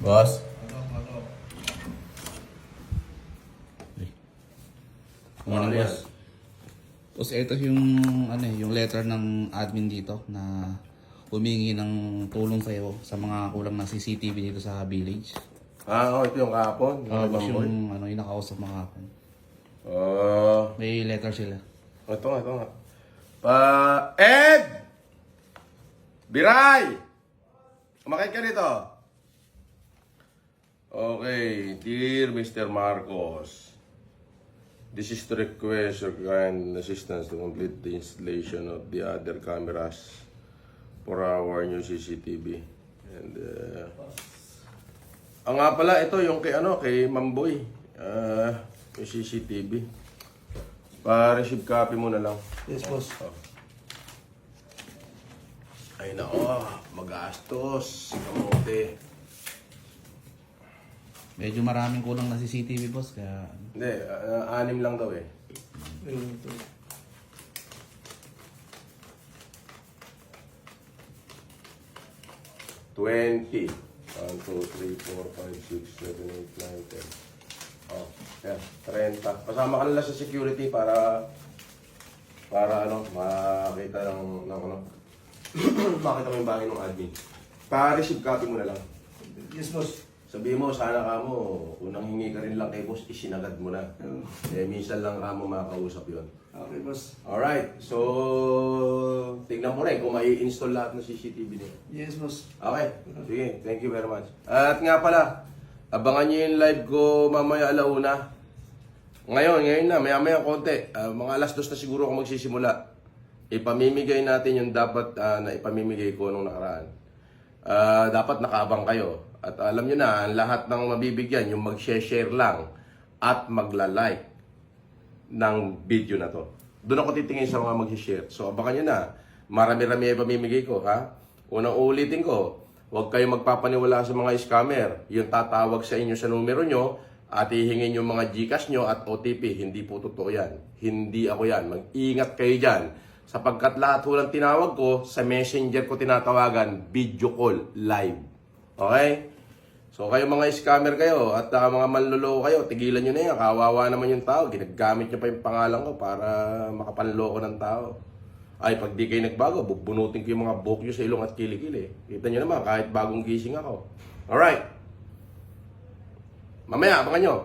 Boss? Ano Morning, yan? boss. Boss, ito yung, yung letter ng admin dito na humingi ng tulong sa'yo sa mga kulang na CCTV dito sa village. Ito yung kahapon. Yung Boss, Mamboy. yung nakausap mga kapon. Ah, May letter sila. ito nga. Ed! Biray! Kumakit ka dito. Okay, dear Mr. Marcos, this is to request your kind assistance to complete the installation of the other cameras for our new CCTV. And, nga pala, ito yung kay Mamboy. Yung CCTV. Pa-receive copy mo na lang. Yes, boss. Ay nako, magastos. Kamote. Medyo maraming kulang na CCTV, boss, kaya... Hindi, 6 lang daw eh. Ayun, ito. 20. 1, 2, 3, 4, 5, 6, 7, 8, 9, 10. Oh, yan. 30. Pasama ka nila sa security para makita makita mo yung bahay ng admin. Pa-receive copy mo na lang. Yes, boss. Sabihin mo, sana ka mo, unang hingi ka rin lang kay boss, isinagad mo na. Minsan lang ka mo makakausap yun. Okay, boss. Alright, so tignan mo rin kung mai-install lahat ng CCTV niyo. Yes, boss. Okay, sige, thank you very much. At nga pala, abangan niyo yung live ko mamaya alauna. Ngayon na, maya konti. Mga alas 2 na siguro ako magsisimula. Ipamimigay natin yung dapat na ipamimigay ko nung nakaraan. Dapat nakaabang kayo. At alam nyo na, ang lahat ng mabibigyan, yung mag-share lang at magla-like ng video na to. Doon ako titingin sa mga mag-share. So abangan nyo na, marami-rami ay pamimigay ko, ha? Unang ulitin ko, huwag kayo magpapaniwala sa mga scammer. Yung tatawag sa inyo sa numero nyo at hihingin yung mga Gcash nyo at OTP. Hindi po totoo yan. Hindi ako yan. Mag-ingat kayo dyan. Sapagkat lahat walang tinawag ko, sa messenger ko tinatawagan, video call, live. Okay? So kayo mga scammer kayo at mga manloloko kayo, tigilan nyo na yan. Kawawa naman yung tao. Ginagamit nyo pa yung pangalan ko para makapanloko ng tao. Ay, pag di kayo nagbago, bubunutin ko yung mga buhok nyo sa ilong at kilikili. Kita nyo naman, kahit bagong gising ako. Alright. Mamaya, abangan nyo.